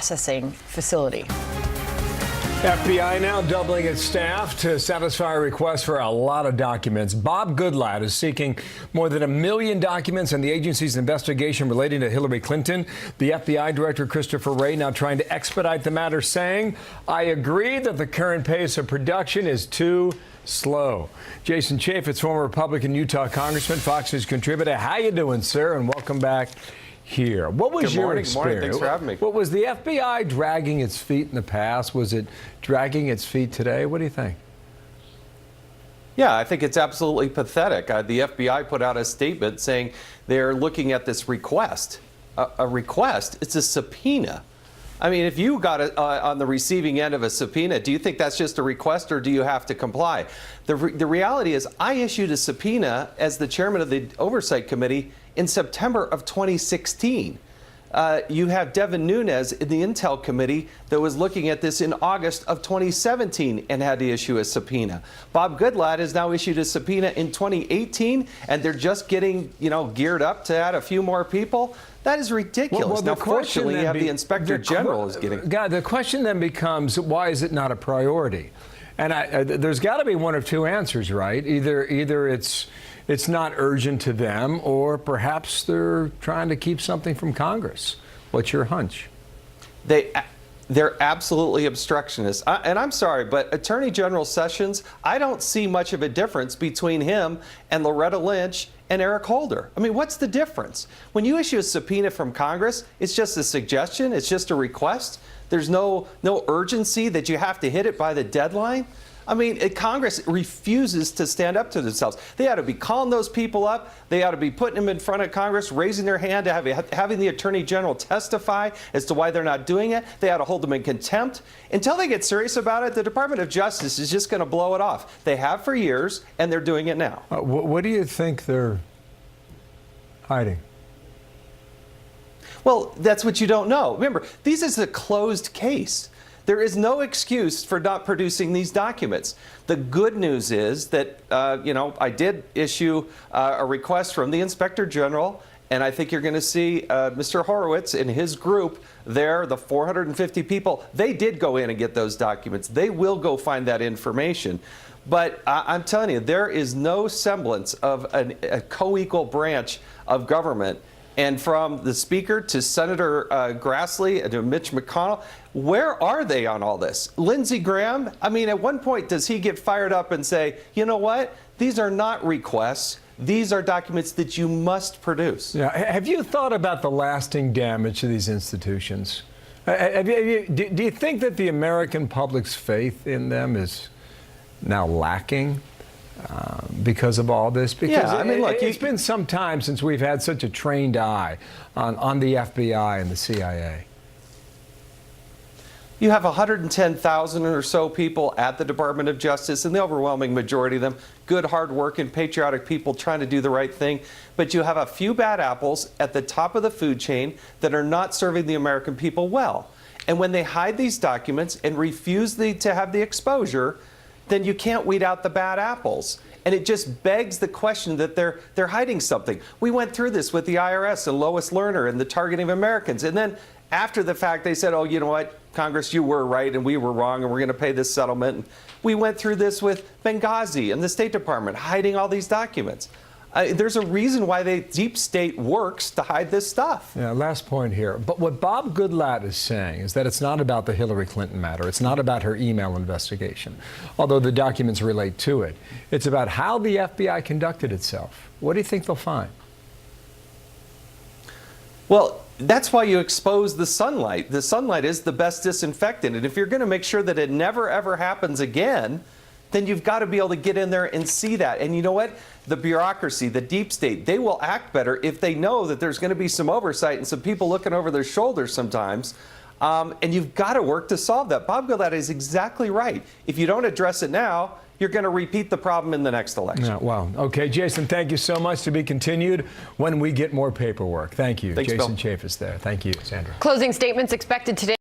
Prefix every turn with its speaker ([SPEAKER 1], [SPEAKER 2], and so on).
[SPEAKER 1] processing facility.
[SPEAKER 2] FBI now doubling its staff to satisfy a request for a lot of documents. Bob Goodlatte is seeking more than 1 million documents in the agency's investigation relating to Hillary Clinton. The FBI Director Christopher Wray now trying to expedite the matter, saying, "I agree that the current pace of production is too slow." Jason Chaffetz, former Republican Utah Congressman, Fox News contributor. How you doing, sir? And welcome back here. What was your experience?
[SPEAKER 3] Good morning. Thanks for having me.
[SPEAKER 2] What was the FBI dragging its feet in the past? Was it dragging its feet today? What do you think?
[SPEAKER 3] Yeah, I think it's absolutely pathetic. The FBI put out a statement saying they're looking at this request. A request? It's a subpoena. I mean, if you got on the receiving end of a subpoena, do you think that's just a request or do you have to comply? The reality is I issued a subpoena as the chairman of the Oversight Committee in September of 2016. You have Devin Nunes in the Intel Committee that was looking at this in August of 2017 and had to issue a subpoena. Bob Goodlatte has now issued a subpoena in 2018, and they're just getting, geared up to add a few more people. That is ridiculous.
[SPEAKER 2] Well,
[SPEAKER 3] now, fortunately, you have the Inspector General is getting.
[SPEAKER 2] God, the question then becomes, why is it not a priority? And there's got to be one of two answers, right? Either it's not urgent to them, or perhaps they're trying to keep something from Congress. What's your hunch?
[SPEAKER 3] They're absolutely obstructionists. And I'm sorry, but Attorney General Sessions, I don't see much of a difference between him and Loretta Lynch and Eric Holder. I mean, what's the difference? When you issue a subpoena from Congress, it's just a suggestion, it's just a request. There's no urgency that you have to hit it by the deadline. I mean, Congress refuses to stand up to themselves. They ought to be calling those people up. They ought to be putting them in front of Congress, raising their hand, having the Attorney General testify as to why they're not doing it. They ought to hold them in contempt. Until they get serious about it, the Department of Justice is just going to blow it off. They have for years, and they're doing it now.
[SPEAKER 2] What do you think they're hiding?
[SPEAKER 3] Well, that's what you don't know. Remember, this is a closed case. There is no excuse for not producing these documents. The good news is that, I did issue a request from the Inspector General, and I think you're going to see Mr. Horowitz and his group there, the 450 people, they did go in and get those documents. They will go find that information. But I'm telling you, there is no semblance of a co-equal branch of government. And from the Speaker to Senator Grassley and to Mitch McConnell, where are they on all this? Lindsey Graham, I mean, at one point, does he get fired up and say, you know what? These are not requests. These are documents that you must produce.
[SPEAKER 2] Yeah. Have you thought about the lasting damage to these institutions? Do you think that the American public's faith in them is now lacking? Because of all this? Because
[SPEAKER 3] yeah, I mean, look,
[SPEAKER 2] it's been some time since we've had such a trained eye on the FBI and the CIA.
[SPEAKER 3] You have 110,000 or so people at the Department of Justice, and the overwhelming majority of them good, hard-working, patriotic people trying to do the right thing. But you have a few bad apples at the top of the food chain that are not serving the American people well. And when they hide these documents and refuse to have the exposure, then you can't weed out the bad apples. And it just begs the question that they're hiding something. We went through this with the IRS and Lois Lerner and the targeting of Americans. And then after the fact, they said, oh, you know what, Congress, you were right and we were wrong and we're going to pay this settlement. And we went through this with Benghazi and the State Department hiding all these documents. There's a reason why the deep state works to hide this stuff.
[SPEAKER 2] Yeah, last point here. But what Bob Goodlatte is saying is that it's not about the Hillary Clinton matter. It's not about her email investigation, although the documents relate to it. It's about how the FBI conducted itself. What do you think they'll find?
[SPEAKER 3] Well, that's why you expose the sunlight. The sunlight is the best disinfectant. And if you're going to make sure that it never, ever happens again, then you've got to be able to get in there and see that. And you know what? The bureaucracy, the deep state, they will act better if they know that there's going to be some oversight and some people looking over their shoulders sometimes. And you've got to work to solve that. Bob Goodlatte is exactly right. If you don't address it now, you're going to repeat the problem in the next election.
[SPEAKER 2] Yeah, wow. Okay, Jason, thank you so much. To be continued when we get more paperwork. Thank you.
[SPEAKER 3] Thanks,
[SPEAKER 2] Jason
[SPEAKER 3] Bill.
[SPEAKER 2] Chaffetz there. Thank you, Sandra.
[SPEAKER 1] Closing statements expected today.